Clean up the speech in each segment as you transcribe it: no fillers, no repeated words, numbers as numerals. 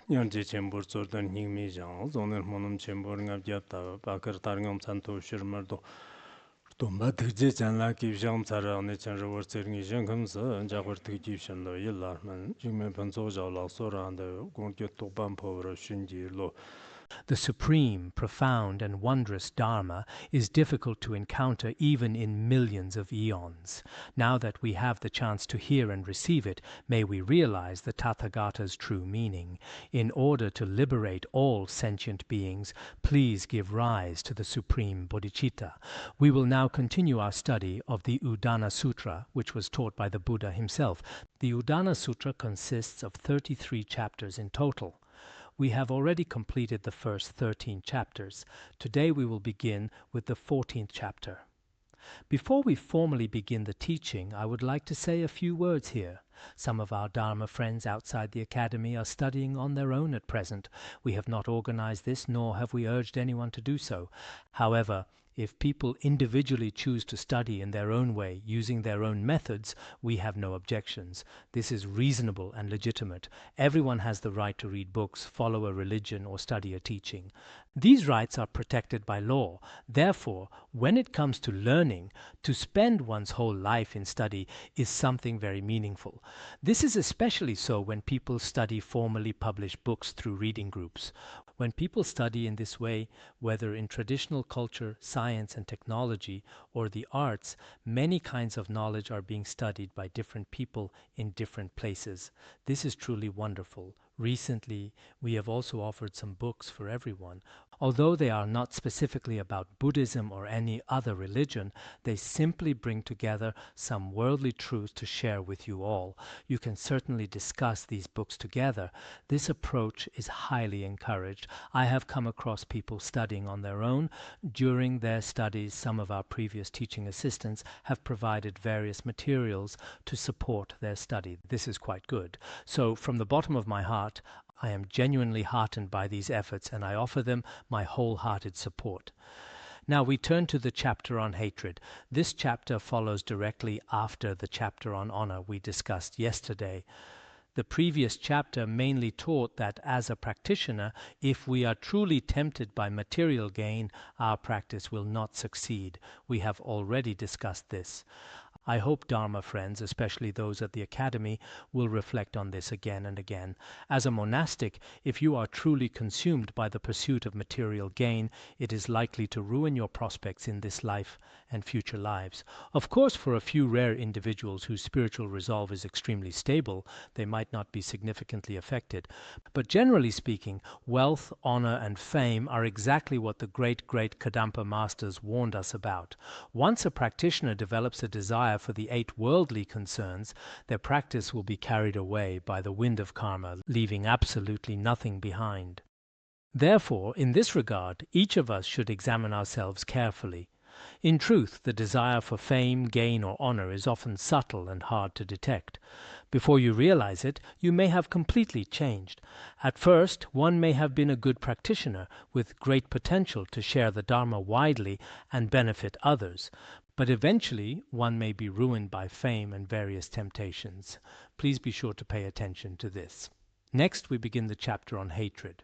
Yanji Chembur Jordan Hingmi Zhang, Zoner Monum Chembur Ngabjata, Bakar Targam Santo Shirmardo, Tomba Tiji Chanla Kivjam Tara on the Chanra Sering Jankams, and Jawar Tijishan Lo Yilarman, Jimmy Panzo Jala Sora and the Gonket Toban Power Shinji Lo. The supreme, profound, and wondrous Dharma is difficult to encounter even in millions of eons. Now that we have the chance to hear and receive it, may we realize the Tathagata's true meaning. In order to liberate all sentient beings, please give rise to the supreme bodhicitta. We will now continue our study of the Udāna Sūtra, which was taught by the Buddha himself. The Udāna Sūtra consists of 33 chapters in total. We have already completed the first 13 chapters. Today we will begin with the 14th chapter. Before we formally begin the teaching, I would like to say a few words here. Some of our Dharma friends outside the Academy are studying on their own at present. We have not organized this, nor have we urged anyone to do so. However, if people individually choose to study in their own way, using their own methods, we have no objections. This is reasonable and legitimate. Everyone has the right to read books, follow a religion, or study a teaching. These rights are protected by law. Therefore, when it comes to learning, to spend one's whole life in study is something very meaningful. This is especially so when people study formally published books through reading groups. When people study in this way, whether in traditional culture, science and technology, or the arts, many kinds of knowledge are being studied by different people in different places. This is truly wonderful. Recently, we have also offered some books for everyone. Although they are not specifically about Buddhism or any other religion, they simply bring together some worldly truths to share with you all. You can certainly discuss these books together. This approach is highly encouraged. I have come across people studying on their own. During their studies, some of our previous teaching assistants have provided various materials to support their study. This is quite good. So, from the bottom of my heart, I am genuinely heartened by these efforts, and I offer them my wholehearted support. Now we turn to the chapter on hatred. This chapter follows directly after the chapter on honor we discussed yesterday. The previous chapter mainly taught that as a practitioner, if we are truly tempted by material gain, our practice will not succeed. We have already discussed this. I hope Dharma friends, especially those at the Academy, will reflect on this again and again. As a monastic, if you are truly consumed by the pursuit of material gain, it is likely to ruin your prospects in this life and future lives. Of course, for a few rare individuals whose spiritual resolve is extremely stable, they might not be significantly affected. But generally speaking, wealth, honor, and fame are exactly what the great Kadampa masters warned us about. Once a practitioner develops a desire for the 8 worldly concerns, their practice will be carried away by the wind of karma, leaving absolutely nothing behind. Therefore, in this regard, each of us should examine ourselves carefully. In truth, the desire for fame, gain, or honor is often subtle and hard to detect. Before you realize it, you may have completely changed. At first, one may have been a good practitioner with great potential to share the Dharma widely and benefit others. But eventually, one may be ruined by fame and various temptations. Please be sure to pay attention to this. Next, we begin the chapter on hatred.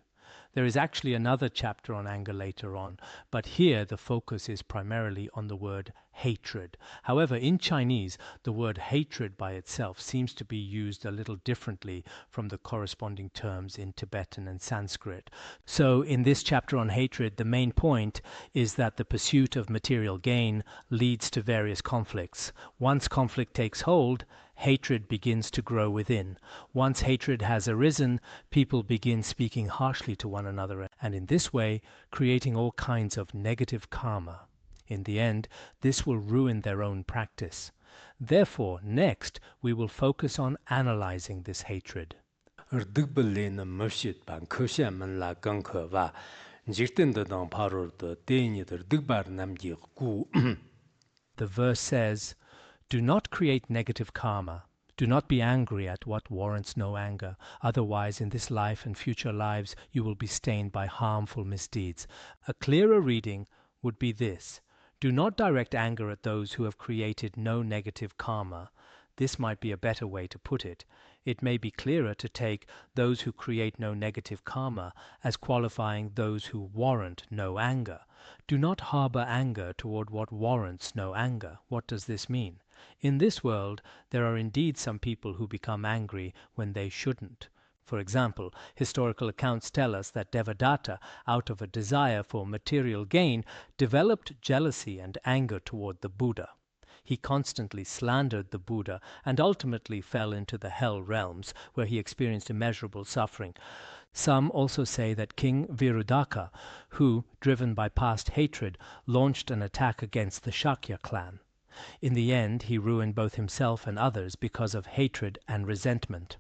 There is actually another chapter on anger later on, but here the focus is primarily on the word hatred. However, in Chinese, the word hatred by itself seems to be used a little differently from the corresponding terms in Tibetan and Sanskrit. So, in this chapter on hatred, the main point is that the pursuit of material gain leads to various conflicts. Once conflict takes hold, hatred begins to grow within. Once hatred has arisen, people begin speaking harshly to one another, and in this way, creating all kinds of negative karma. In the end, this will ruin their own practice. Therefore, next, we will focus on analyzing this hatred. The verse says, "Do not create negative karma. Do not be angry at what warrants no anger. Otherwise, in this life and future lives, you will be stained by harmful misdeeds." A clearer reading would be this: do not direct anger at those who have created no negative karma. This might be a better way to put it. it may be clearer to take those who create no negative karma as qualifying those who warrant no anger. Do not harbor anger toward what warrants no anger. What does this mean? In this world, there are indeed some people who become angry when they shouldn't. For example, historical accounts tell us that Devadatta, out of a desire for material gain, developed jealousy and anger toward the Buddha. He constantly slandered the Buddha and ultimately fell into the hell realms, where he experienced immeasurable suffering. Some also say that King Virudaka, who, driven by past hatred, launched an attack against the Shakya clan. In the end, he ruined both himself and others because of hatred and resentment.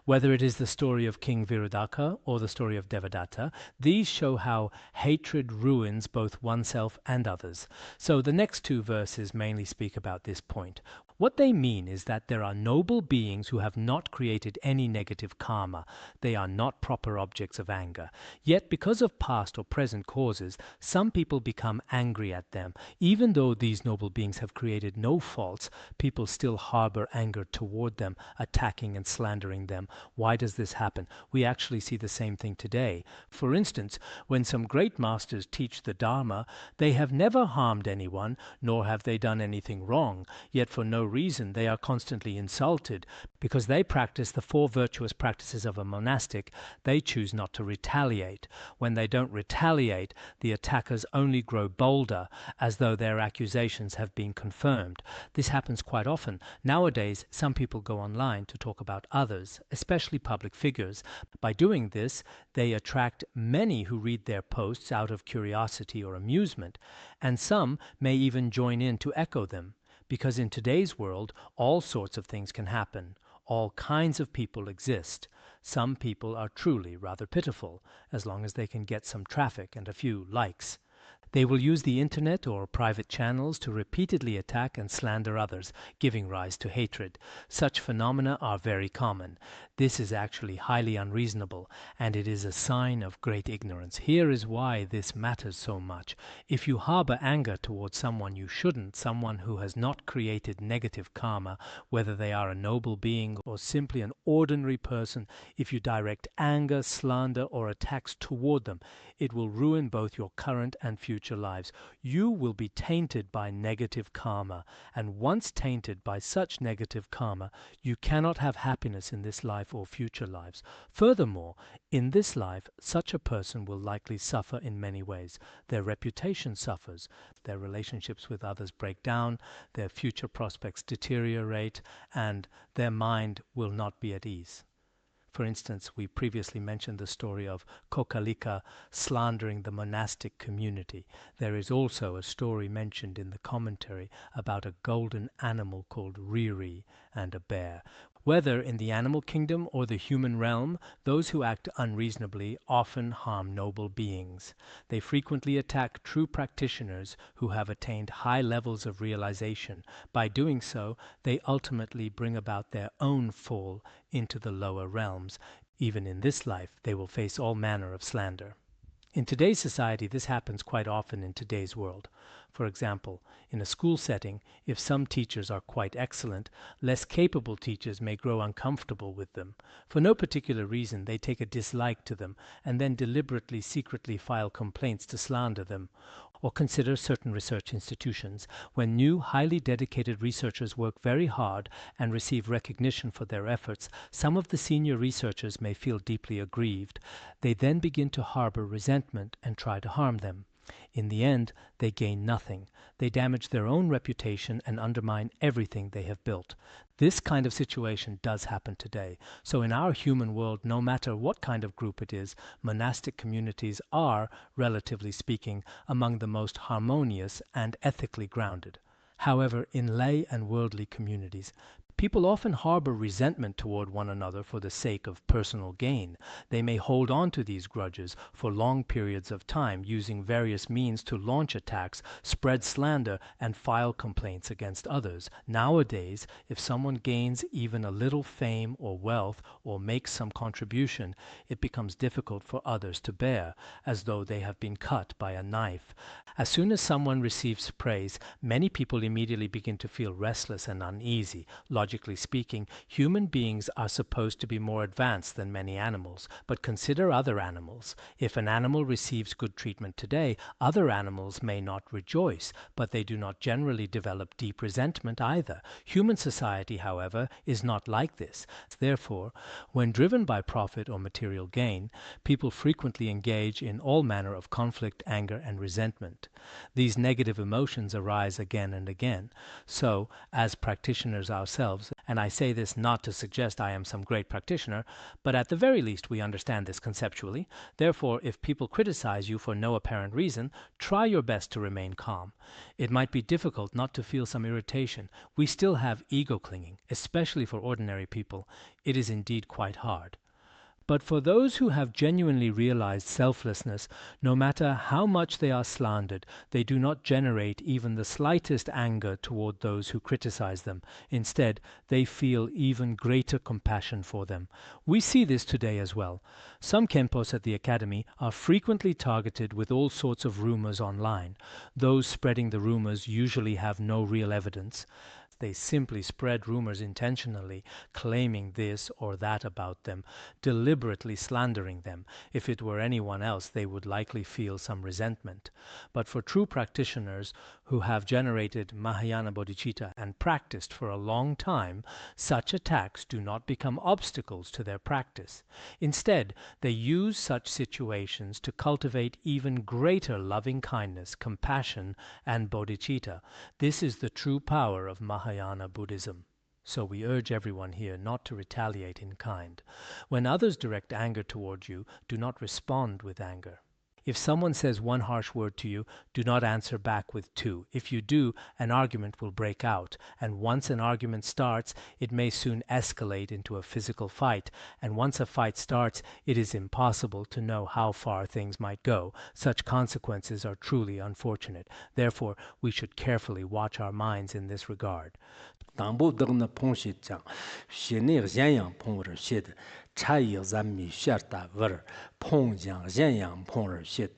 Whether it is the story of King Virudaka or the story of Devadatta, these show how hatred ruins both oneself and others. So the next two verses mainly speak about this point. What they mean is that there are noble beings who have not created any negative karma. They are not proper objects of anger. Yet because of past or present causes, some people become angry at them. Even though these noble beings have created no faults, people still harbor anger toward them, attacking and slandering them. Why does this happen? We actually see the same thing today. For instance, when some great masters teach the Dharma, they have never harmed anyone, nor have they done anything wrong, yet for no reason they are constantly insulted. Because they practice the four virtuous practices of a monastic, they choose not to retaliate. When they don't retaliate, the attackers only grow bolder, as though their accusations have been confirmed. This happens quite often. Nowadays, some people go online to talk about others, especially public figures. By doing this, they attract many who read their posts out of curiosity or amusement, and some may even join in to echo them. Because in today's world, all sorts of things can happen. All kinds of people exist. Some people are truly rather pitiful, as long as they can get some traffic and a few likes. They will use the internet or private channels to repeatedly attack and slander others, giving rise to hatred. Such phenomena are very common. This is actually highly unreasonable, and it is a sign of great ignorance. Here is why this matters so much. If you harbor anger towards someone you shouldn't, someone who has not created negative karma, whether they are a noble being or simply an ordinary person, if you direct anger, slander, or attacks toward them, it will ruin both your current and future lives. You will be tainted by negative karma, and once tainted by such negative karma, you cannot have happiness in this life or future lives. Furthermore, in this life, such a person will likely suffer in many ways. Their reputation suffers, their relationships with others break down, their future prospects deteriorate, and their mind will not be at ease. For instance, we previously mentioned the story of Kokalika slandering the monastic community. There is also a story mentioned in the commentary about a golden animal called Riri and a bear. Whether in the animal kingdom or the human realm, those who act unreasonably often harm noble beings. They frequently attack true practitioners who have attained high levels of realization. By doing so, they ultimately bring about their own fall into the lower realms. Even in this life, they will face all manner of slander. In today's society, this happens quite often in today's world. For example, in a school setting, if some teachers are quite excellent, less capable teachers may grow uncomfortable with them. For no particular reason, they take a dislike to them and then deliberately, secretly file complaints to slander them. Or consider certain research institutions. When new, highly dedicated researchers work very hard and receive recognition for their efforts, some of the senior researchers may feel deeply aggrieved. They then begin to harbor resentment and try to harm them. In the end, they gain nothing. They damage their own reputation and undermine everything they have built. This kind of situation does happen today. So in our human world, no matter what kind of group it is, monastic communities are, relatively speaking, among the most harmonious and ethically grounded. However, in lay and worldly communities, people often harbor resentment toward one another for the sake of personal gain. They may hold on to these grudges for long periods of time, using various means to launch attacks, spread slander, and file complaints against others. Nowadays, if someone gains even a little fame or wealth or makes some contribution, it becomes difficult for others to bear, as though they have been cut by a knife. As soon as someone receives praise, many people immediately begin to feel restless and uneasy. Logically Biologically speaking, human beings are supposed to be more advanced than many animals. But consider other animals. If an animal receives good treatment today, other animals may not rejoice, but they do not generally develop deep resentment either. Human society, however, is not like this. Therefore, when driven by profit or material gain, people frequently engage in all manner of conflict, anger, and resentment. These negative emotions arise again and again. So, as practitioners ourselves, and I say this not to suggest I am some great practitioner, but at the very least we understand this conceptually. Therefore, if people criticize you for no apparent reason, try your best to remain calm. It might be difficult not to feel some irritation. We still have ego clinging, especially for ordinary people. It is indeed quite hard. But for those who have genuinely realized selflessness, no matter how much they are slandered, they do not generate even the slightest anger toward those who criticize them. Instead, they feel even greater compassion for them. We see this today as well. Some Khenpos at the Academy are frequently targeted with all sorts of rumors online. Those spreading the rumors usually have no real evidence. They simply spread rumors intentionally, claiming this or that about them, deliberately slandering them. If it were anyone else, they would likely feel some resentment. But for true practitioners who have generated Mahayana bodhicitta and practiced for a long time, such attacks do not become obstacles to their practice. Instead, they use such situations to cultivate even greater loving-kindness, compassion, and bodhicitta. This is the true power of Mahayana Buddhism. So we urge everyone here not to retaliate in kind. When others direct anger toward you, do not respond with anger. If someone says one harsh word to you, do not answer back with two. If you do, an argument will break out, and once an argument starts, it may soon escalate into a physical fight, and once a fight starts, it is impossible to know how far things might go. Such consequences are truly unfortunate. Therefore, we should carefully watch our minds in this regard. 당부 드그나 퐁시장 신의 현양 퐁을 시드 차이 잠미 샤르다 버 퐁장 현양 퐁을 시드.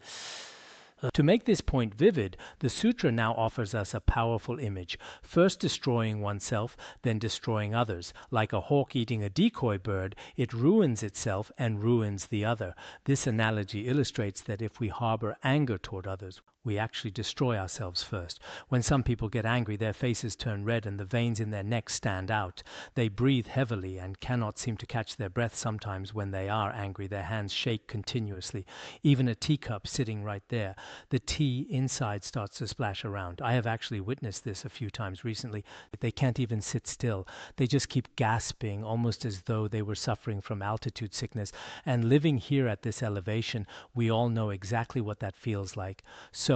To make this point vivid, the sutra now offers us a powerful image, first destroying oneself, then destroying others. Like a hawk eating a decoy bird, it ruins itself and ruins the other. This analogy illustrates that if we harbor anger toward others, we actually destroy ourselves first. When some people get angry, their faces turn red and the veins in their necks stand out. They breathe heavily and cannot seem to catch their breath sometimes when they are angry. Their hands shake continuously. Even a teacup sitting right there, the tea inside starts to splash around. I have actually witnessed this a few times recently. They can't even sit still. They just keep gasping, almost as though they were suffering from altitude sickness. And living here at this elevation, we all know exactly what that feels like. So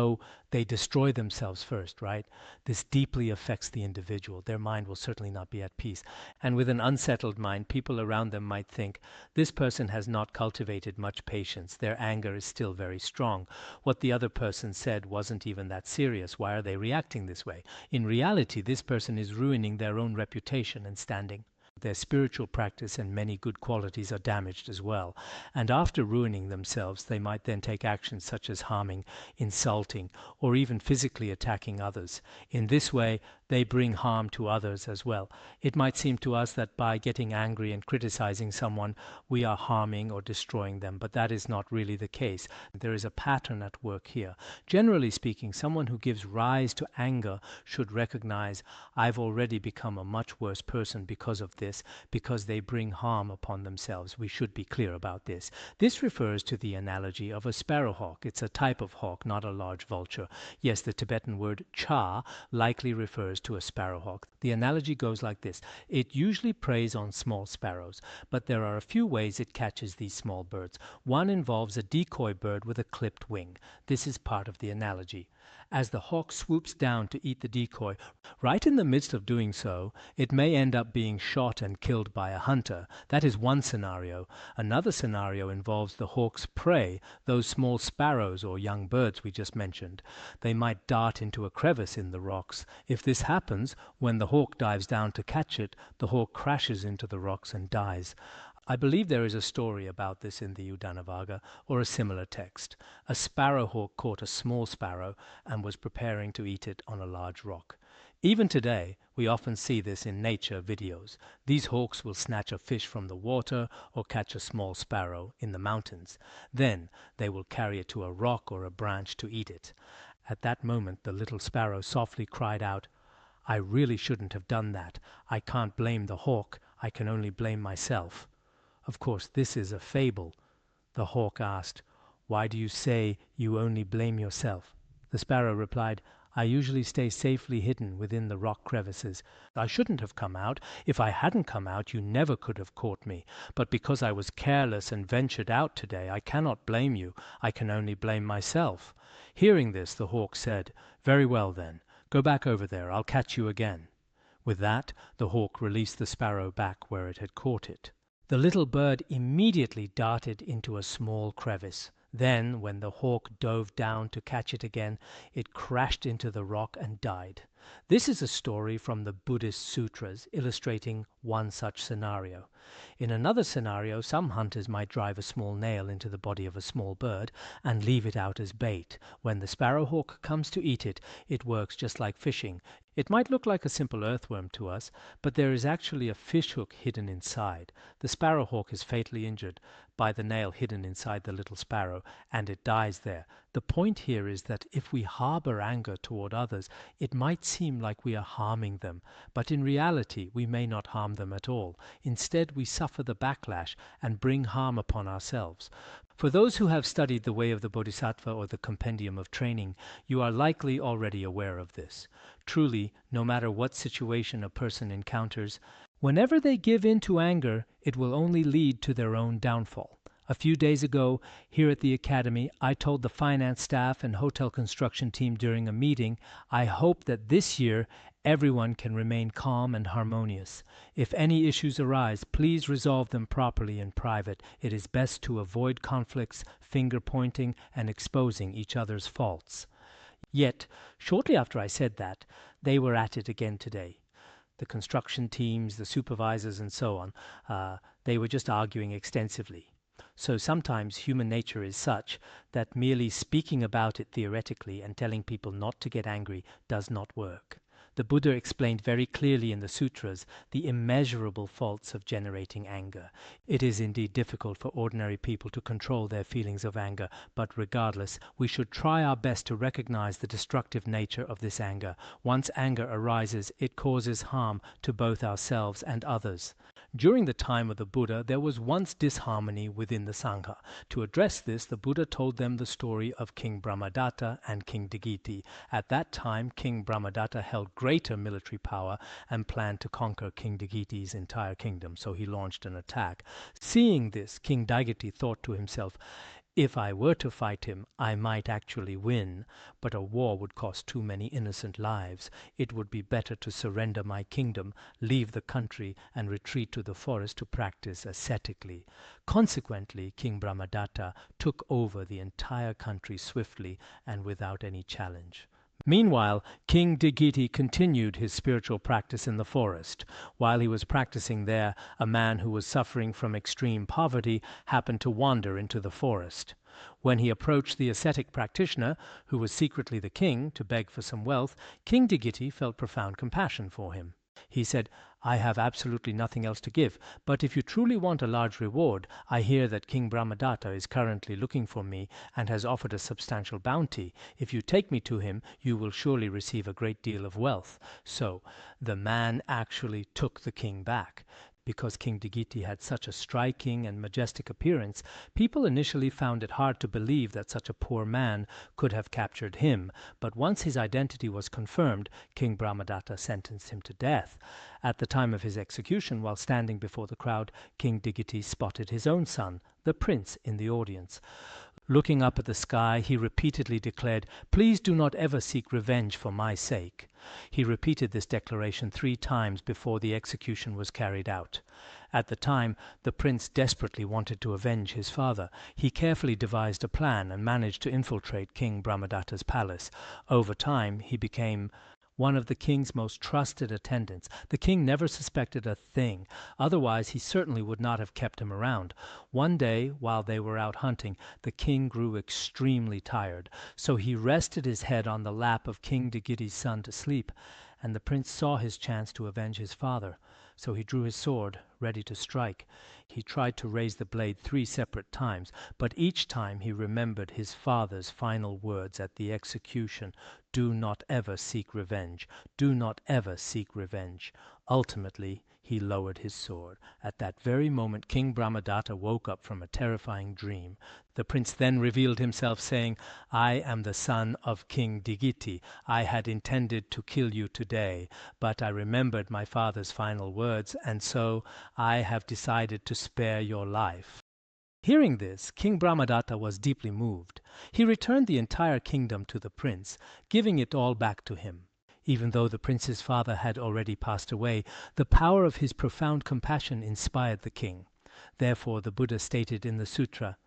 they destroy themselves first, right? This deeply affects the individual. Their mind will certainly not be at peace. And with an unsettled mind, people around them might think, this person has not cultivated much patience. Their anger is still very strong. What the other person said wasn't even that serious. Why are they reacting this way? In reality, this person is ruining their own reputation and standing. Their spiritual practice and many good qualities are damaged as well. And after ruining themselves, they might then take actions such as harming, insulting, or even physically attacking others. In this way, they bring harm to others as well. It might seem to us that by getting angry and criticizing someone, we are harming or destroying them, but that is not really the case. There is a pattern at work here. Generally speaking, someone who gives rise to anger should recognize, I've already become a much worse person because of this, because they bring harm upon themselves. We should be clear about this. This refers to the analogy of a sparrowhawk. It's a type of hawk, not a large vulture. Yes, the Tibetan word cha likely refers to a sparrowhawk. The analogy goes like this. It usually preys on small sparrows, but there are a few ways it catches these small birds. One involves a decoy bird with a clipped wing. This is part of the analogy. As the hawk swoops down to eat the decoy, right in the midst of doing so, it may end up being shot and killed by a hunter. That is one scenario. Another scenario involves the hawk's prey, those small sparrows or young birds we just mentioned. They might dart into a crevice in the rocks. If this happens, when the hawk dives down to catch it, the hawk crashes into the rocks and dies. I believe there is a story about this in the Udāna or a similar text. A sparrowhawk caught a small sparrow and was preparing to eat it on a large rock. Even today, we often see this in nature videos. These hawks will snatch a fish from the water or catch a small sparrow in the mountains. Then they will carry it to a rock or a branch to eat it. At that moment, the little sparrow softly cried out, "I really shouldn't have done that. I can't blame the hawk. I can only blame myself." Of course, this is a fable. The hawk asked, "Why do you say you only blame yourself?" The sparrow replied, "I usually stay safely hidden within the rock crevices. I shouldn't have come out. If I hadn't come out, you never could have caught me. But because I was careless and ventured out today, I cannot blame you. I can only blame myself." Hearing this, the hawk said, "Very well then. Go back over there. I'll catch you again." With that, the hawk released the sparrow back where it had caught it. The little bird immediately darted into a small crevice. Then, when the hawk dove down to catch it again, it crashed into the rock and died. This is a story from the Buddhist Sutras illustrating one such scenario. In another scenario, some hunters might drive a small nail into the body of a small bird and leave it out as bait. When the sparrowhawk comes to eat it, it works just like fishing. It might look like a simple earthworm to us, but there is actually a fishhook hidden inside. The sparrowhawk is fatally injured by the nail hidden inside the little sparrow, and it dies there. The point here is that if we harbor anger toward others, it might seem like we are harming them, but in reality we may not harm them at all. Instead, we suffer the backlash and bring harm upon ourselves. For those who have studied the Way of the Bodhisattva or the Compendium of Training, you are likely already aware of this. Truly, no matter what situation a person encounters, whenever they give in to anger, it will only lead to their own downfall. A few days ago, here at the Academy, I told the finance staff and hotel construction team during a meeting, I hope that this year everyone can remain calm and harmonious. If any issues arise, please resolve them properly in private. It is best to avoid conflicts, finger-pointing, and exposing each other's faults. Yet, shortly after I said that, they were at it again today. The construction teams, the supervisors, and so on, they were just arguing extensively. So sometimes human nature is such that merely speaking about it theoretically and telling people not to get angry does not work. The Buddha explained very clearly in the sutras the immeasurable faults of generating anger. It is indeed difficult for ordinary people to control their feelings of anger, but regardless, we should try our best to recognize the destructive nature of this anger. Once anger arises, it causes harm to both ourselves and others. During the time of the Buddha, there was once disharmony within the Sangha. To address this, the Buddha told them the story of King Brahmadatta and King Dighiti. At that time, King Brahmadatta held greater military power and planned to conquer King Dighiti's entire kingdom, so he launched an attack. Seeing this, King Dighiti thought to himself, "If I were to fight him, I might actually win, but a war would cost too many innocent lives. It would be better to surrender my kingdom, leave the country, and retreat to the forest to practice ascetically." Consequently, King Brahmadatta took over the entire country swiftly and without any challenge. Meanwhile, King Dighiti continued his spiritual practice in the forest. While he was practicing there, a man who was suffering from extreme poverty happened to wander into the forest. When he approached the ascetic practitioner, who was secretly the king, to beg for some wealth, King Dighiti felt profound compassion for him. He said, "I have absolutely nothing else to give, but if you truly want a large reward, I hear that King Brahmadatta is currently looking for me and has offered a substantial bounty. If you take me to him, you will surely receive a great deal of wealth." So the man actually took the king back. Because King Dighiti had such a striking and majestic appearance, people initially found it hard to believe that such a poor man could have captured him, but once his identity was confirmed, King Brahmadatta sentenced him to death. At the time of his execution, while standing before the crowd, King Dighiti spotted his own son, the prince, in the audience. Looking up at the sky, he repeatedly declared, "Please do not ever seek revenge for my sake." He repeated this declaration 3 times before the execution was carried out. At the time, the prince desperately wanted to avenge his father. He carefully devised a plan and managed to infiltrate King Brahmadatta's palace. Over time, he became one of the king's most trusted attendants. The king never suspected a thing, otherwise he certainly would not have kept him around. One day, while they were out hunting, the king grew extremely tired, so he rested his head on the lap of King Dighiti's son to sleep. and the prince saw his chance to avenge his father. So he drew his sword, ready to strike. He tried to raise the blade 3 separate times, but each time he remembered his father's final words at the execution: "Do not ever seek revenge. Do not ever seek revenge." Ultimately, he lowered his sword. At that very moment, King Brahmadatta woke up from a terrifying dream. The prince then revealed himself, saying, "I am the son of King Dighiti. I had intended to kill you today, but I remembered my father's final words, and so I have decided to spare your life." Hearing this, King Brahmadatta was deeply moved. He returned the entire kingdom to the prince, giving it all back to him. Even though the prince's father had already passed away, the power of his profound compassion inspired the king. Therefore the Buddha stated in the Sutra,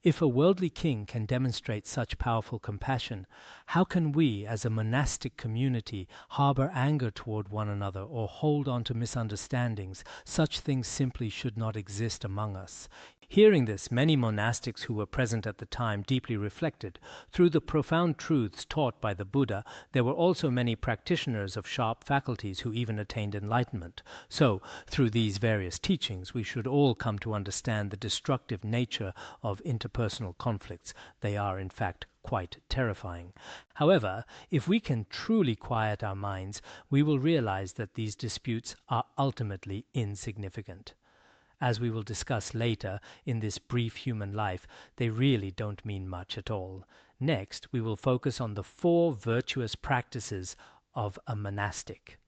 "If a worldly king can demonstrate such powerful compassion, how can we, as a monastic community, harbor anger toward one another or hold on to misunderstandings? Such things simply should not exist among us." Hearing this, many monastics who were present at the time deeply reflected. Through the profound truths taught by the Buddha, there were also many practitioners of sharp faculties who even attained enlightenment. So, through these various teachings, we should all come to understand the destructive nature of interpersonal conflicts. They are, in fact, quite terrifying. However, if we can truly quiet our minds, we will realize that these disputes are ultimately insignificant. As we will discuss later in this brief human life, they really don't mean much at all. Next, we will focus on the 4 virtuous practices of a monastic.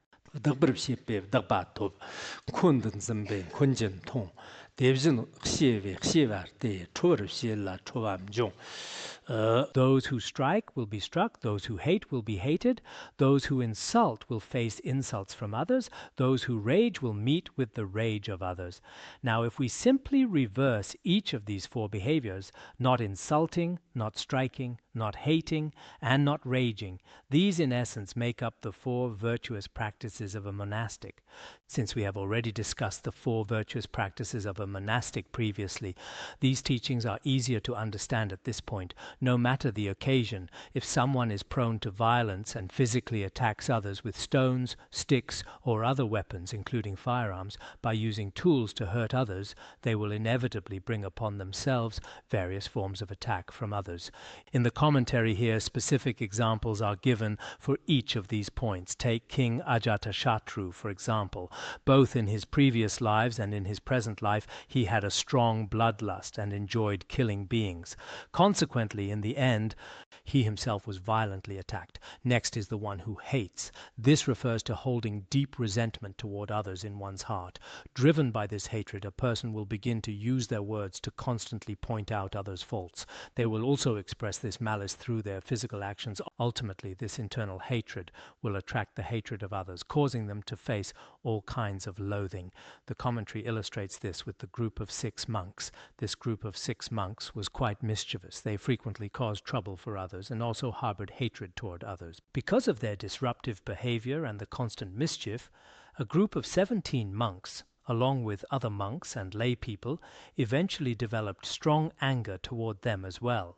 Those who strike will be struck, those who hate will be hated, those who insult will face insults from others, those who rage will meet with the rage of others. Now, if we simply reverse each of these 4 behaviors, not insulting, not striking, not hating, and not raging, these in essence make up the 4 virtuous practices of a monastic. Since we have already discussed the 4 virtuous practices of a monastic previously, these teachings are easier to understand at this point. No matter the occasion, if someone is prone to violence and physically attacks others with stones, sticks, or other weapons, including firearms, by using tools to hurt others, they will inevitably bring upon themselves various forms of attack from others. In the commentary here, specific examples are given for each of these points. Take King Ajatashatru, for example. Both in his previous lives and in his present life, he had a strong bloodlust and enjoyed killing beings. Consequently, in the end, he himself was violently attacked. Next is the one who hates. This refers to holding deep resentment toward others in one's heart. Driven by this hatred, a person will begin to use their words to constantly point out others' faults. They will also express this malice through their physical actions. Ultimately, this internal hatred will attract the hatred of others, causing them to face all kinds of loathing. The commentary illustrates this with the group of 6 monks. This group of 6 monks was quite mischievous. They frequently caused trouble for others and also harbored hatred toward others. Because of their disruptive behavior and the constant mischief, a group of 17 monks, along with other monks and lay people, eventually developed strong anger toward them as well.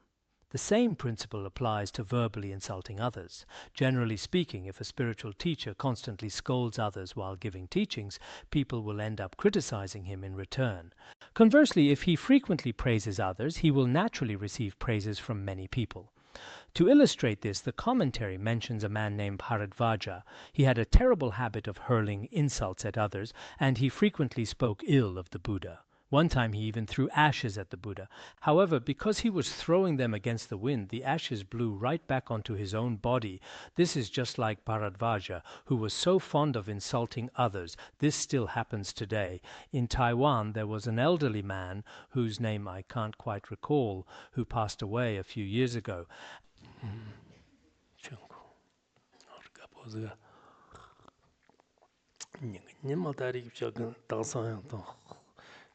The same principle applies to verbally insulting others. Generally speaking, if a spiritual teacher constantly scolds others while giving teachings, people will end up criticizing him in return. Conversely, if he frequently praises others, he will naturally receive praises from many people. To illustrate this, the commentary mentions a man named Bharadvaja. He had a terrible habit of hurling insults at others, and he frequently spoke ill of the Buddha. One time he even threw ashes at the Buddha. However, because he was throwing them against the wind, the ashes blew right back onto his own body. This is just like Bharadvaja, who was so fond of insulting others. This still happens today. In Taiwan, there was an elderly man, whose name I can't quite recall, who passed away a few years ago.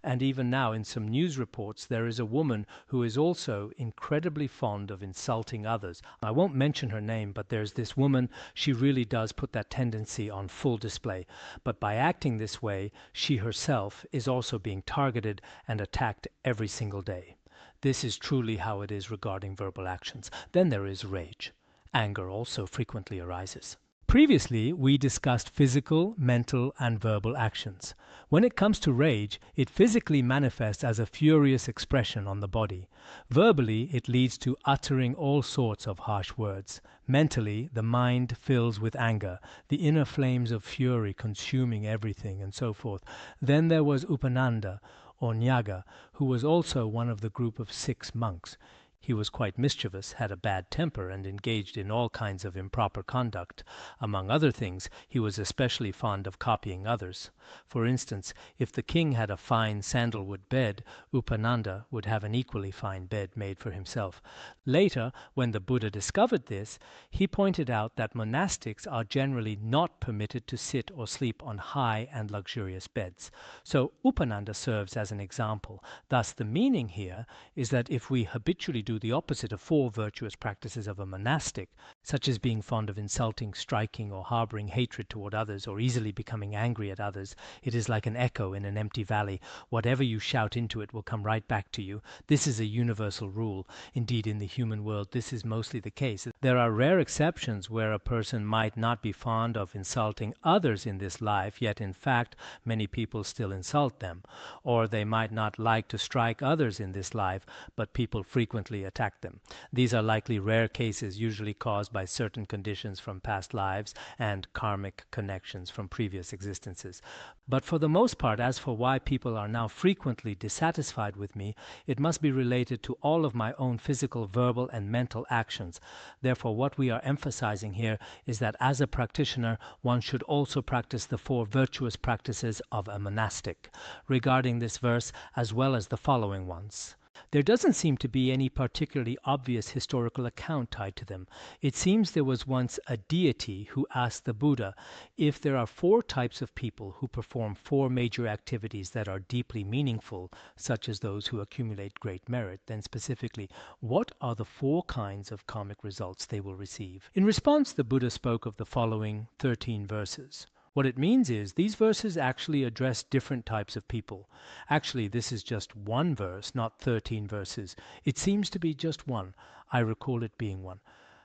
And even now, in some news reports, there is a woman who is also incredibly fond of insulting others. I won't mention her name, but there's this woman, she really does put that tendency on full display. But by acting this way, she herself is also being targeted and attacked every single day. This is truly how it is regarding verbal actions. Then there is rage. Anger also frequently arises. Previously, we discussed physical, mental, and verbal actions. When it comes to rage, it physically manifests as a furious expression on the body. Verbally, it leads to uttering all sorts of harsh words. Mentally, the mind fills with anger, the inner flames of fury consuming everything, and so forth. Then there was Upananda, or Nyaga, who was also one of the group of 6 monks. He was quite mischievous, had a bad temper, and engaged in all kinds of improper conduct. Among other things, he was especially fond of copying others. For instance, if the king had a fine sandalwood bed, Upananda would have an equally fine bed made for himself. Later, when the Buddha discovered this, he pointed out that monastics are generally not permitted to sit or sleep on high and luxurious beds. So Upananda serves as an example. Thus, the meaning here is that if we habitually do the opposite of 4 virtuous practices of a monastic, such as being fond of insulting, striking, or harboring hatred toward others, or easily becoming angry at others, it is like an echo in an empty valley. Whatever you shout into it will come right back to you. This is a universal rule. Indeed, in the human world, this is mostly the case. There are rare exceptions where a person might not be fond of insulting others in this life, yet in fact many people still insult them. Or they might not like to strike others in this life, but people frequently attack them. These are likely rare cases, usually caused by certain conditions from past lives and karmic connections from previous existences. But for the most part, as for why people are now frequently dissatisfied with me, it must be related to all of my own physical, verbal, and mental actions. Therefore, what we are emphasizing here is that as a practitioner, one should also practice the 4 virtuous practices of a monastic. Regarding this verse, as well as the following ones, there doesn't seem to be any particularly obvious historical account tied to them. It seems there was once a deity who asked the Buddha, if there are 4 types of people who perform 4 major activities that are deeply meaningful, such as those who accumulate great merit, then specifically, what are the 4 kinds of karmic results they will receive? In response, the Buddha spoke of the following 13 verses. What it means is these verses actually address different types of people. Actually, this is just one verse, not 13 verses. It seems to be just one. I recall it being one.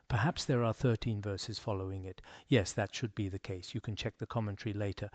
Perhaps there are 13 verses following it. Yes, that should be the case. You can check the commentary later.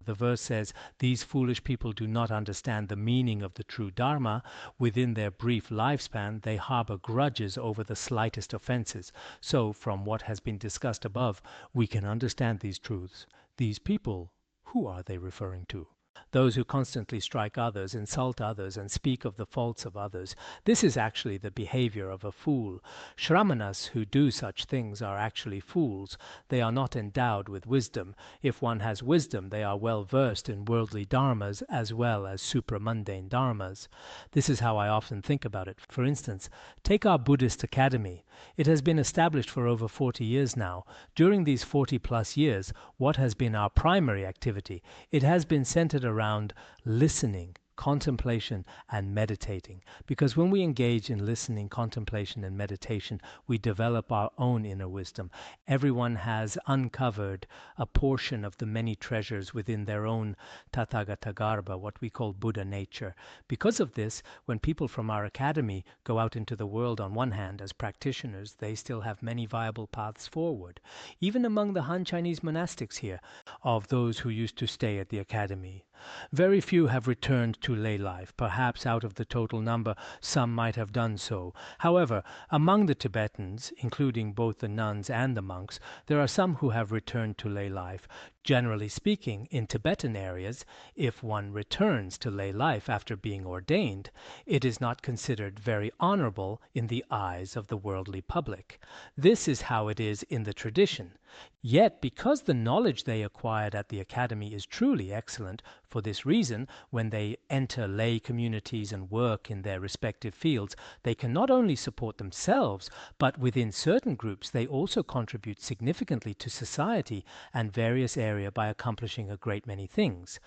The verse says, these foolish people do not understand the meaning of the true Dharma. Within their brief lifespan, they harbor grudges over the slightest offenses. So, from what has been discussed above, we can understand these truths. These people, who are they referring to? Those who constantly strike others, insult others, and speak of the faults of others. This is actually the behavior of a fool. Shramanas who do such things are actually fools. They are not endowed with wisdom. If one has wisdom, they are well versed in worldly dharmas as well as supramundane dharmas. This is how I often think about it. For instance, take our Buddhist academy. It has been established for over 40 years now. During these 40+ years, what has been our primary activity? It has been centered around listening, contemplation, and meditating. Because when we engage in listening, contemplation, and meditation, we develop our own inner wisdom. Everyone has uncovered a portion of the many treasures within their own Tathagata Garbha, what we call Buddha nature. Because of this, when people from our academy go out into the world, on one hand, as practitioners, they still have many viable paths forward. Even among the Han Chinese monastics here, of those who used to stay at the academy, very few have returned to lay life. Perhaps out of the total number, some might have done so. However, among the Tibetans, including both the nuns and the monks, there are some who have returned to lay life. Generally speaking, in Tibetan areas, if one returns to lay life after being ordained, it is not considered very honorable in the eyes of the worldly public. This is how it is in the tradition. Yet, because the knowledge they acquired at the academy is truly excellent, for this reason, when they enter lay communities and work in their respective fields, they can not only support themselves, but within certain groups they also contribute significantly to society and various areas by accomplishing a great many things.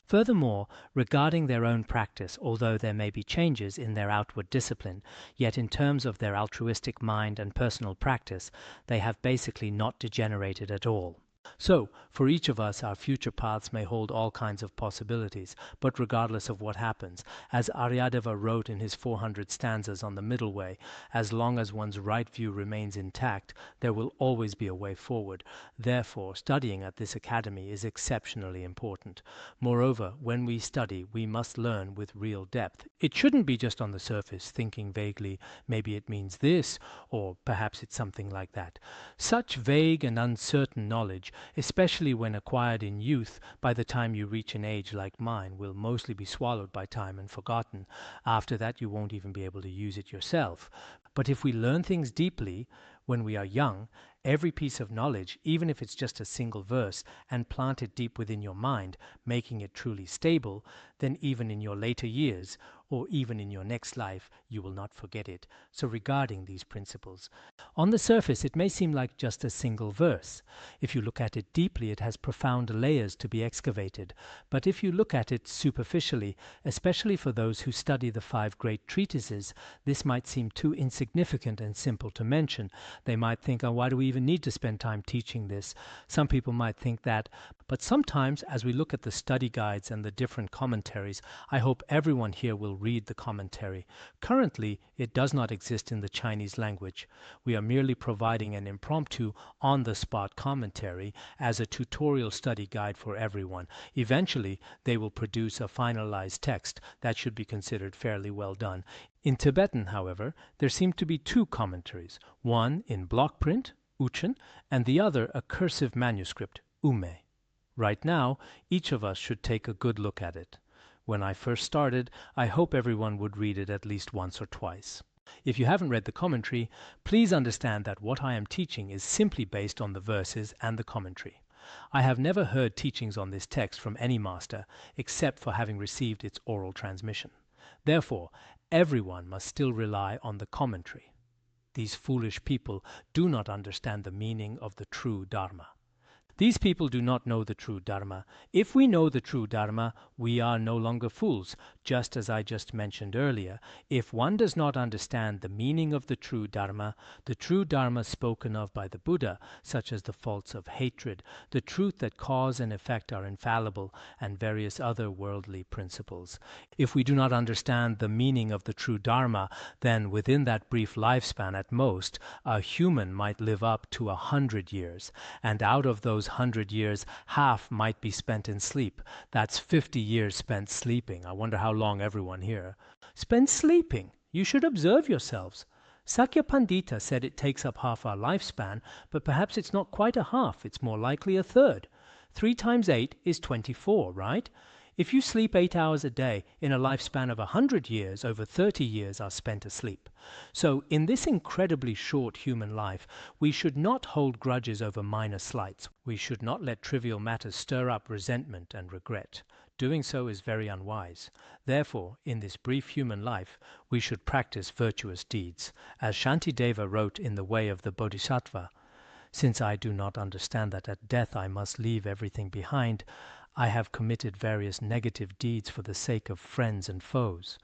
Furthermore, regarding their own practice, although there may be changes in their outward discipline, yet in terms of their altruistic mind and personal practice, they have basically not degenerated at all. So, for each of us, our future paths may hold all kinds of possibilities, but regardless of what happens, as Aryadeva wrote in his 400 stanzas on the middle way, as long as one's right view remains intact, there will always be a way forward. Therefore, studying at this academy is exceptionally important. Moreover, when we study, we must learn with real depth. It shouldn't be just on the surface, thinking vaguely, maybe it means this, or perhaps it's something like that. Such vague and uncertain knowledge, especially when acquired in youth, by the time you reach an age like mine, will mostly be swallowed by time and forgotten. After that, you won't even be able to use it yourself. But if we learn things deeply when we are young, every piece of knowledge, even if it's just a single verse, and plant it deep within your mind, making it truly stable, then even in your later years, or even in your next life, you will not forget it. So regarding these principles, on the surface it may seem like just a single verse. If you look at it deeply, it has profound layers to be excavated. But if you look at it superficially, especially for those who study the 5 great treatises, this might seem too insignificant and simple to mention. They might think, oh, why do we even need to spend time teaching this? Some people might think that, but sometimes as we look at the study guides and the different commentaries, I hope everyone here will read the commentary. Currently, it does not exist in the Chinese language. We are merely providing an impromptu, on-the-spot commentary as a tutorial study guide for everyone. Eventually, they will produce a finalized text that should be considered fairly well done. In Tibetan, however, there seem to be 2 commentaries, one in block print, Uchen, and the other a cursive manuscript, Ume. Right now, each of us should take a good look at it. When I first started, I hope everyone would read it at least once or twice. If you haven't read the commentary, please understand that what I am teaching is simply based on the verses and the commentary. I have never heard teachings on this text from any master, except for having received its oral transmission. Therefore, everyone must still rely on the commentary. These foolish people do not understand the meaning of the true Dharma. These people do not know the true Dharma. If we know the true Dharma, we are no longer fools. Just as I just mentioned earlier, if one does not understand the meaning of the true Dharma spoken of by the Buddha, such as the faults of hatred, the truth that cause and effect are infallible, and various other worldly principles. If we do not understand the meaning of the true Dharma, then within that brief lifespan at most, a human might live up to 100 years, and out of those 100 years, half might be spent in sleep. That's 50 years spent sleeping. I wonder how long everyone here spends sleeping. You should observe yourselves. Sakya Pandita said it takes up half our lifespan, but perhaps it's not quite a half, it's more likely a third. 3 times 8 is 24, right? If you sleep 8 hours a day, in a lifespan of 100 years, over 30 years are spent asleep. So in this incredibly short human life, we should not hold grudges over minor slights. We should not let trivial matters stir up resentment and regret. Doing so is very unwise. Therefore, in this brief human life, we should practice virtuous deeds. As Shantideva wrote in The Way of the Bodhisattva, "Since I do not understand that at death I must leave everything behind, I have committed various negative deeds for the sake of friends and foes."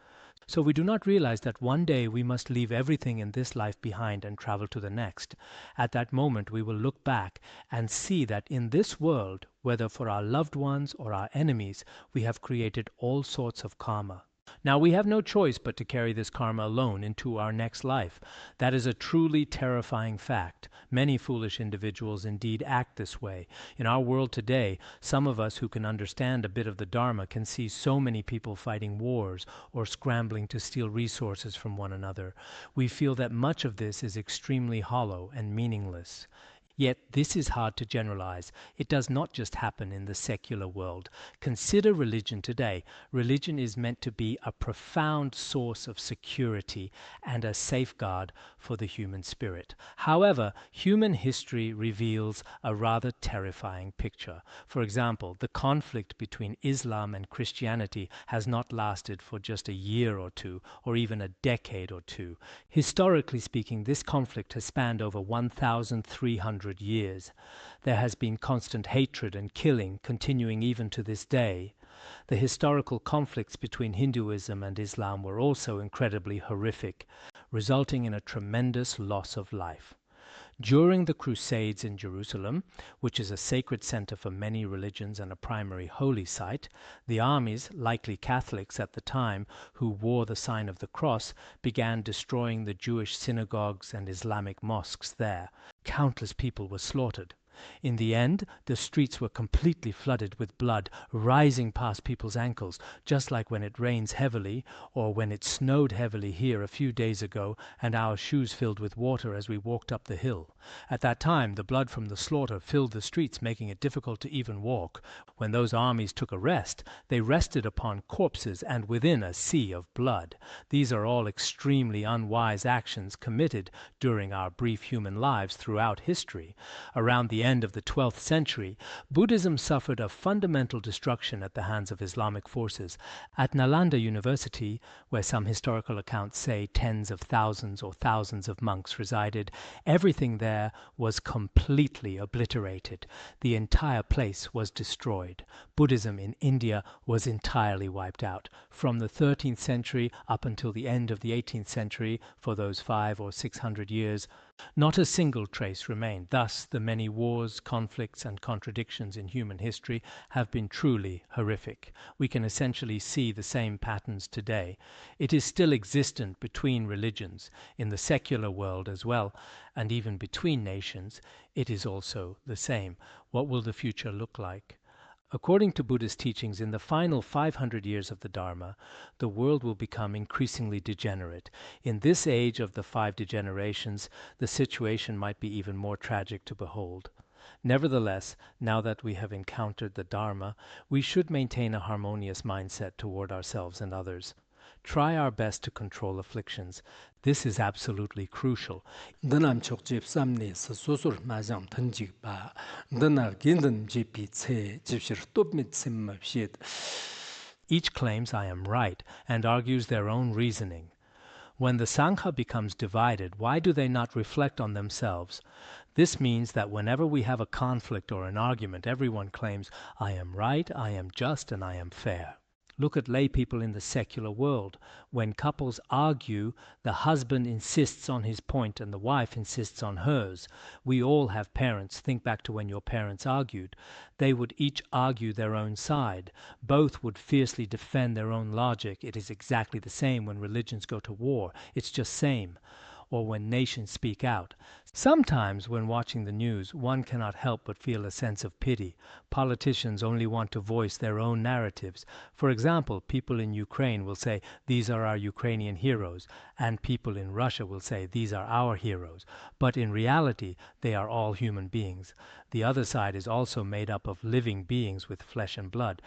So we do not realize that one day we must leave everything in this life behind and travel to the next. At that moment we will look back and see that in this world, whether for our loved ones or our enemies, we have created all sorts of karma. Now we have no choice but to carry this karma alone into our next life. That is a truly terrifying fact. Many foolish individuals indeed act this way. In our world today, some of us who can understand a bit of the Dharma can see so many people fighting wars or scrambling to steal resources from one another. We feel that much of this is extremely hollow and meaningless. Yet this is hard to generalize. It does not just happen in the secular world. Consider religion today. Religion is meant to be a profound source of security and a safeguard for the human spirit. However, human history reveals a rather terrifying picture. For example, the conflict between Islam and Christianity has not lasted for just a year or two, or even a decade or two. Historically speaking, this conflict has spanned over 1,300 years. There has been constant hatred and killing, continuing even to this day. The historical conflicts between Hinduism and Islam were also incredibly horrific, resulting in a tremendous loss of life. During the Crusades in Jerusalem, which is a sacred center for many religions and a primary holy site, the armies, likely Catholics at the time, who wore the sign of the cross, began destroying the Jewish synagogues and Islamic mosques there. Countless people were slaughtered. In the end, the streets were completely flooded with blood, rising past people's ankles, just like when it rains heavily, or when it snowed heavily here a few days ago, and our shoes filled with water as we walked up the hill. At that time, the blood from the slaughter filled the streets, making it difficult to even walk. When those armies took a rest, they rested upon corpses and within a sea of blood. These are all extremely unwise actions committed during our brief human lives throughout history. Around the end of the 12th century, Buddhism suffered a fundamental destruction at the hands of Islamic forces. At Nalanda University, where some historical accounts say tens of thousands or thousands of monks resided, everything there was completely obliterated. The entire place was destroyed. Buddhism in India was entirely wiped out. From the 13th century up until the end of the 18th century, for those 500 or 600 years, not a single trace remained. Thus, the many wars, conflicts, and contradictions in human history have been truly horrific. We can essentially see the same patterns today. It is still existent between religions, in the secular world as well, and even between nations. It is also the same. What will the future look like? According to Buddhist teachings, in the final 500 years of the Dharma, the world will become increasingly degenerate. In this age of the 5 degenerations, the situation might be even more tragic to behold. Nevertheless, now that we have encountered the Dharma, we should maintain a harmonious mindset toward ourselves and others. Try our best to control afflictions. This is absolutely crucial. Dānām chokchib samni sa susur mazhāng tanjik ba, dānā gindan jibi tse jibshir topmit simma bshid. Each claims I am right and argues their own reasoning. When the Sangha becomes divided, why do they not reflect on themselves? This means that whenever we have a conflict or an argument, everyone claims, I am right, I am just, and I am fair. Look at lay people in the secular world. When couples argue, the husband insists on his point and the wife insists on hers. We all have parents. Think back to when your parents argued. They would each argue their own side. Both would fiercely defend their own logic. It is exactly the same when religions go to war. It's just same. Or when nations speak out. Sometimes when watching the news, one cannot help but feel a sense of pity. Politicians only want to voice their own narratives. For example, people in Ukraine will say, these are our Ukrainian heroes, and people in Russia will say, these are our heroes. But in reality, they are all human beings. The other side is also made up of living beings with flesh and blood.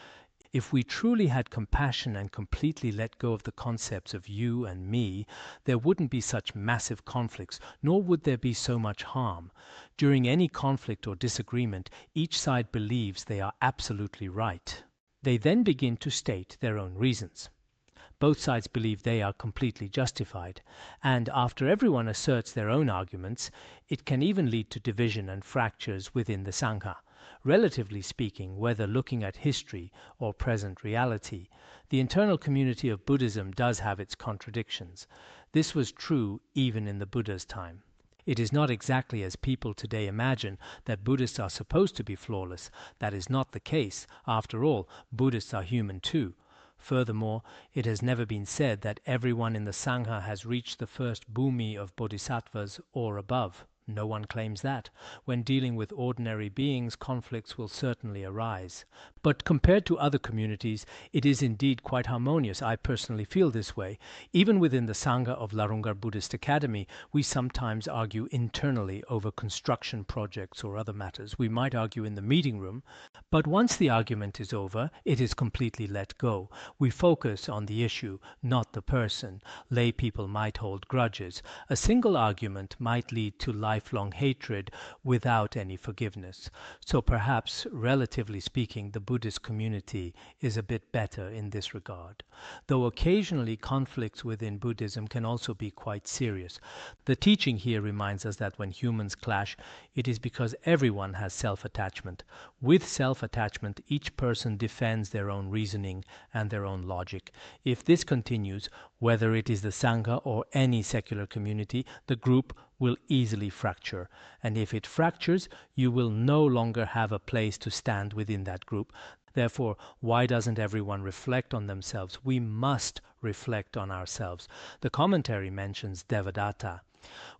If we truly had compassion and completely let go of the concepts of you and me, there wouldn't be such massive conflicts, nor would there be so much harm. During any conflict or disagreement, each side believes they are absolutely right. They then begin to state their own reasons. Both sides believe they are completely justified, and after everyone asserts their own arguments, it can even lead to division and fractures within the Sangha. Relatively speaking, whether looking at history or present reality, the internal community of Buddhism does have its contradictions. This was true even in the Buddha's time. It is not exactly as people today imagine that Buddhists are supposed to be flawless. That is not the case. After all, Buddhists are human too. Furthermore, it has never been said that everyone in the Sangha has reached the first bhumi of bodhisattvas or above. No one claims that. When dealing with ordinary beings, conflicts will certainly arise. But compared to other communities, it is indeed quite harmonious. I personally feel this way. Even within the Sangha of Larungar Buddhist Academy, we sometimes argue internally over construction projects or other matters. We might argue in the meeting room, but once the argument is over, it is completely let go. We focus on the issue, not the person. Lay people might hold grudges. A single argument might lead to lifelong hatred without any forgiveness. So perhaps, relatively speaking, the Buddhist community is a bit better in this regard. Though occasionally conflicts within Buddhism can also be quite serious. The teaching here reminds us that when humans clash, it is because everyone has self-attachment. With self-attachment, each person defends their own reasoning and their own logic. If this continues, whether it is the Sangha or any secular community, the group will easily fracture, and if it fractures, you will no longer have a place to stand within that group. Therefore, why doesn't everyone reflect on themselves? We must reflect on ourselves. The commentary mentions Devadatta.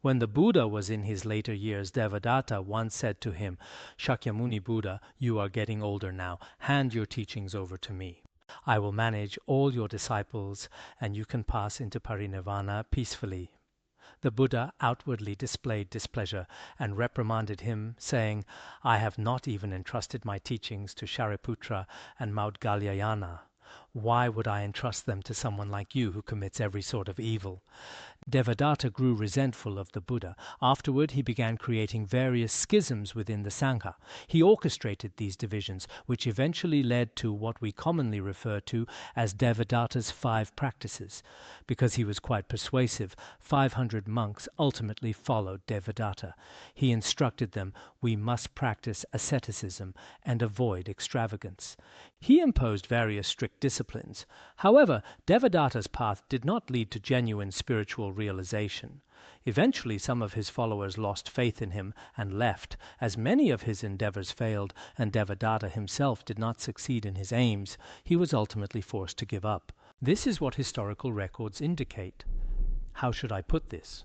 When the Buddha was in his later years, Devadatta once said to him, "Shakyamuni Buddha, you are getting older now. Hand your teachings over to me. I will manage all your disciples, and you can pass into parinirvana peacefully." The Buddha outwardly displayed displeasure and reprimanded him, saying, "I have not even entrusted my teachings to Shariputra and Maudgalyayana. Why would I entrust them to someone like you who commits every sort of evil?" Devadatta grew resentful of the Buddha. Afterward, he began creating various schisms within the Sangha. He orchestrated these divisions, which eventually led to what we commonly refer to as Devadatta's 5 practices. Because he was quite persuasive, 500 monks ultimately followed Devadatta. He instructed them, "We must practice asceticism and avoid extravagance." He imposed various strict disciplines. However, Devadatta's path did not lead to genuine spiritual realization. Eventually, some of his followers lost faith in him and left, as many of his endeavors failed and Devadatta himself did not succeed in his aims. He was ultimately forced to give up. This is what historical records indicate. How should I put this?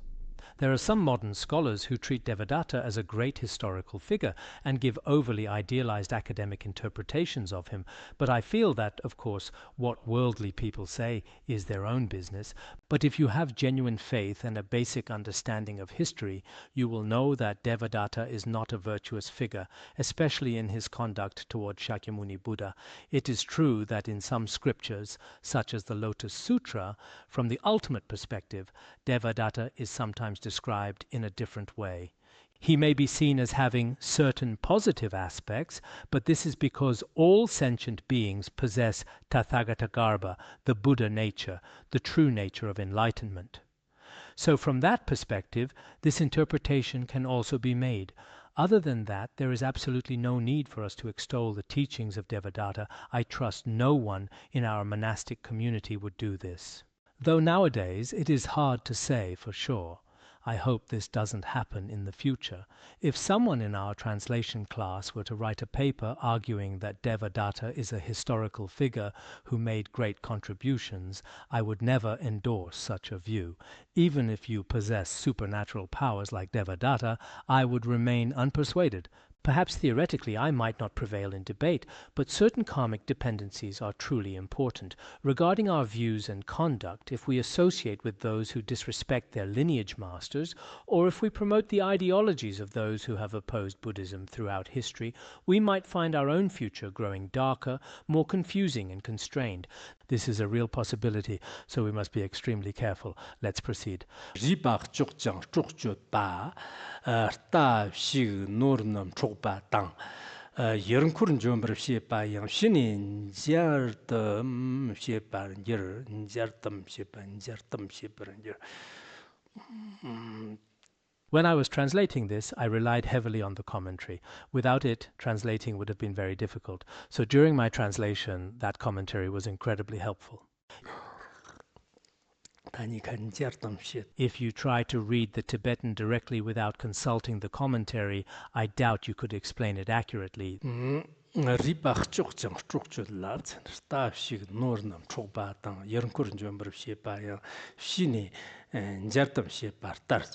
There are some modern scholars who treat Devadatta as a great historical figure and give overly idealized academic interpretations of him, but I feel that, of course, what worldly people say is their own business. But if you have genuine faith and a basic understanding of history, you will know that Devadatta is not a virtuous figure, especially in his conduct toward Shakyamuni Buddha. It is true that in some scriptures, such as the Lotus Sutra, from the ultimate perspective, Devadatta is sometimes described in a different way. He may be seen as having certain positive aspects, but this is because all sentient beings possess Tathagata Garbha, the Buddha nature, the true nature of enlightenment. So from that perspective, this interpretation can also be made. Other than that, there is absolutely no need for us to extol the teachings of Devadatta. I trust no one in our monastic community would do this. Though nowadays it is hard to say for sure. I hope this doesn't happen in the future. If someone in our translation class were to write a paper arguing that Devadatta is a historical figure who made great contributions, I would never endorse such a view. Even if you possess supernatural powers like Devadatta, I would remain unpersuaded. Perhaps theoretically I might not prevail in debate, but certain karmic dependencies are truly important. Regarding our views and conduct, if we associate with those who disrespect their lineage masters, or if we promote the ideologies of those who have opposed Buddhism throughout history, we might find our own future growing darker, more confusing and constrained. This is a real possibility, so we must be extremely careful. Let's proceed. Yerenkurn jomber shepa yang shinin When I was translating this, I relied heavily on the commentary. Without it, translating would have been very difficult. So during my translation, that commentary was incredibly helpful. If you try to read the Tibetan directly without consulting the commentary, I doubt you could explain it accurately.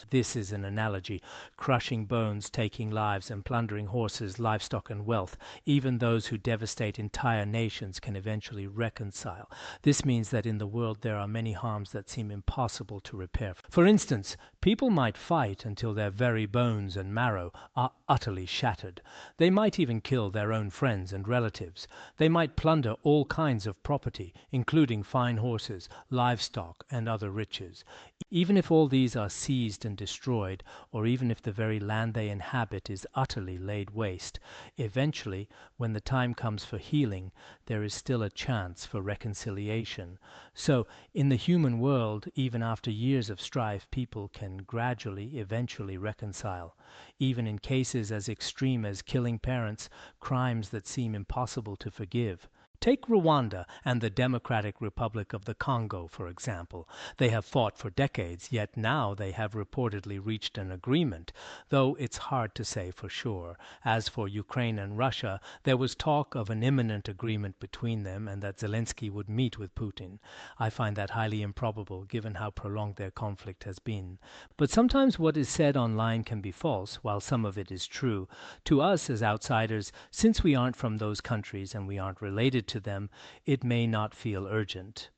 This is an analogy, crushing bones, taking lives, and plundering horses, livestock, and wealth. Even those who devastate entire nations can eventually reconcile. This means that in the world there are many harms that seem impossible to repair. For instance, people might fight until their very bones and marrow are utterly shattered. They might even kill their own friends and relatives. They might plunder all kinds of property, including fine horses, livestock, and other riches. Even if all these are seized and destroyed, or even if the very land they inhabit is utterly laid waste, eventually, when the time comes for healing, there is still a chance for reconciliation. So, in the human world, even after years of strife, people can gradually, eventually reconcile. Even in cases as extreme as killing parents, crimes that seem impossible to forgive. Take Rwanda and the Democratic Republic of the Congo, for example. They have fought for decades, yet now they have reportedly reached an agreement, though it's hard to say for sure. As for Ukraine and Russia, there was talk of an imminent agreement between them and that Zelensky would meet with Putin. I find that highly improbable, given how prolonged their conflict has been. But sometimes what is said online can be false, while some of it is true. To us as outsiders, since we aren't from those countries and we aren't related to them, it may not feel urgent.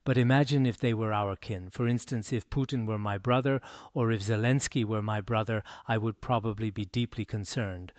But imagine if they were our kin. For instance, if Putin were my brother, or if Zelensky were my brother, I would probably be deeply concerned.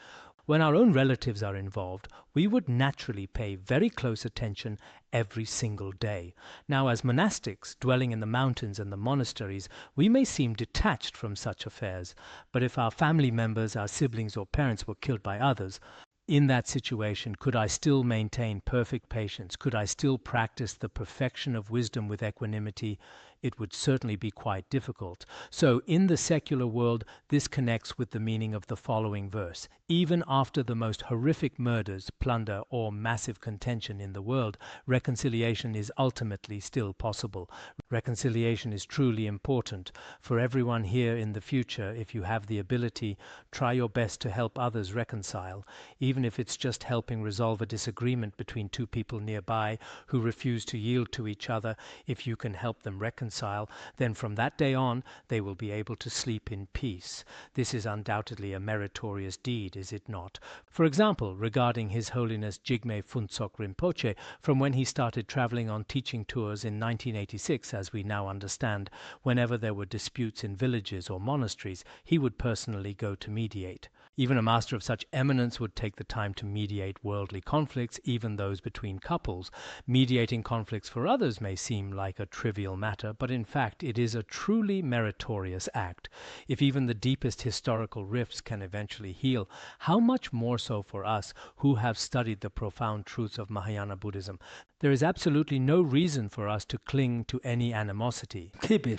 When our own relatives are involved, we would naturally pay very close attention every single day. Now, as monastics dwelling in the mountains and the monasteries, we may seem detached from such affairs. But if our family members, our siblings or parents were killed by others, in that situation, could I still maintain perfect patience? Could I still practice the perfection of wisdom with equanimity? It would certainly be quite difficult. So in the secular world, this connects with the meaning of the following verse. Even after the most horrific murders, plunder, or massive contention in the world, reconciliation is ultimately still possible. Reconciliation is truly important. For everyone here in the future, if you have the ability, try your best to help others reconcile, even if it's just helping resolve a disagreement between two people nearby who refuse to yield to each other. If you can help them reconcile, then from that day on, they will be able to sleep in peace. This is undoubtedly a meritorious deed, is it not? For example, regarding His Holiness Jigme Phuntsok Rinpoche, from when he started traveling on teaching tours in 1986, as we now understand, whenever there were disputes in villages or monasteries, he would personally go to mediate. Even a master of such eminence would take the time to mediate worldly conflicts, even those between couples. Mediating conflicts for others may seem like a trivial matter, but in fact it is a truly meritorious act. If even the deepest historical rifts can eventually heal, how much more so for us who have studied the profound truths of Mahayana Buddhism? There is absolutely no reason for us to cling to any animosity. The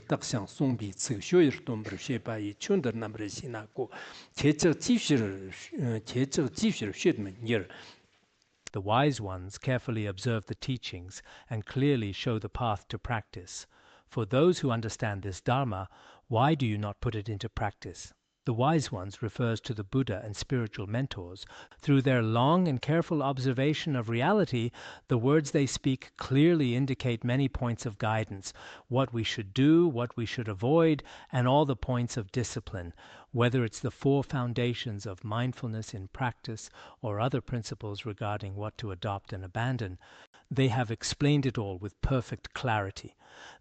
wise ones carefully observe the teachings and clearly show the path to practice. For those who understand this Dharma, why do you not put it into practice? The wise ones refers to the Buddha and spiritual mentors. Through their long and careful observation of reality, the words they speak clearly indicate many points of guidance, what we should do, what we should avoid, and all the points of discipline. Whether it's the 4 foundations of mindfulness in practice or other principles regarding what to adopt and abandon, they have explained it all with perfect clarity.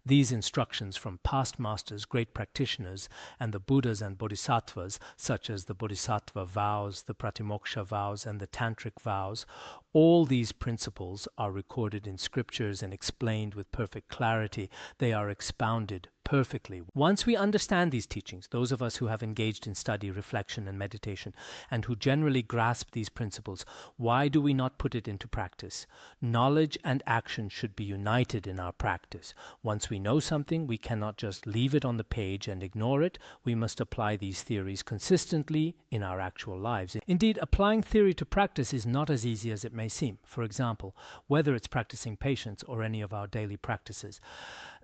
These instructions from past masters, great practitioners, and the Buddhas and Bodhisattvas, such as the Bodhisattva vows, the Pratimoksha vows, and the Tantric vows, all these principles are recorded in scriptures and explained with perfect clarity. They are expounded perfectly. Once we understand these teachings, those of us who have engaged in study, reflection, and meditation, and who generally grasp these principles, why do we not put it into practice? Knowledge and action should be united in our practice. Once we know something, we cannot just leave it on the page and ignore it. We must apply these theories consistently in our actual lives. Indeed, applying theory to practice is not as easy as it may seem. For example, whether it's practicing patience or any of our daily practices.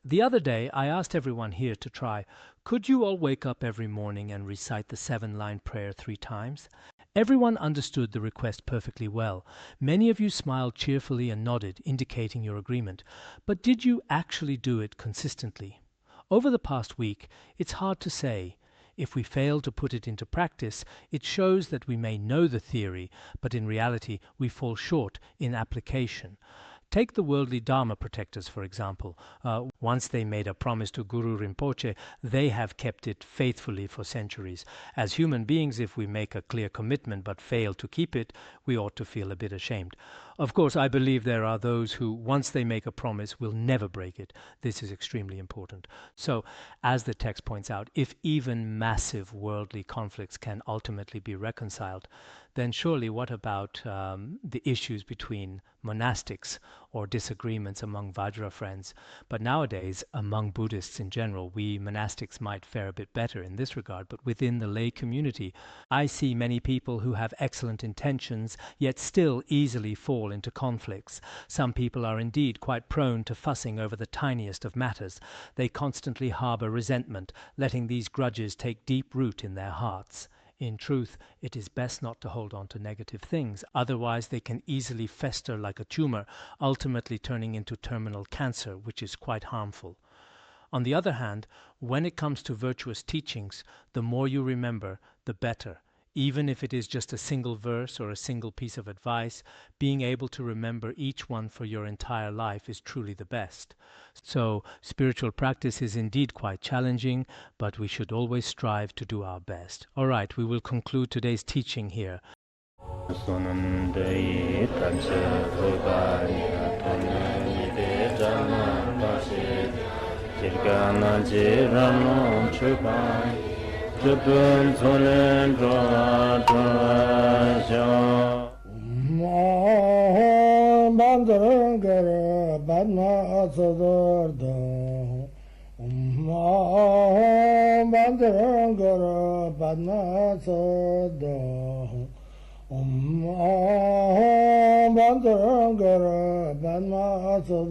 The other day, I asked everyone here to try, could you all wake up every morning and recite the 7-line prayer 3 times? Everyone understood the request perfectly well. Many of you smiled cheerfully and nodded, indicating your agreement. But did you actually do it consistently? Over the past week, it's hard to say. If we fail to put it into practice, it shows that we may know the theory, but in reality we fall short in application. Take the worldly Dharma protectors, for example. Once they made a promise to Guru Rinpoche, they have kept it faithfully for centuries. As human beings, if we make a clear commitment but fail to keep it, we ought to feel a bit ashamed. Of course, I believe there are those who, once they make a promise, will never break it. This is extremely important. So, as the text points out, if even massive worldly conflicts can ultimately be reconciled, then surely what about the issues between monastics or disagreements among Vajra friends. But nowadays, among Buddhists in general, we monastics might fare a bit better in this regard, but within the lay community, I see many people who have excellent intentions, yet still easily fall into conflicts. Some people are indeed quite prone to fussing over the tiniest of matters. They constantly harbor resentment, letting these grudges take deep root in their hearts. In truth, it is best not to hold on to negative things, otherwise they can easily fester like a tumor, ultimately turning into terminal cancer, which is quite harmful. On the other hand, when it comes to virtuous teachings, the more you remember, the better. Even if it is just a single verse or a single piece of advice, being able to remember each one for your entire life is truly the best. So, spiritual practice is indeed quite challenging, but we should always strive to do our best. All right, we will conclude today's teaching here. Bandara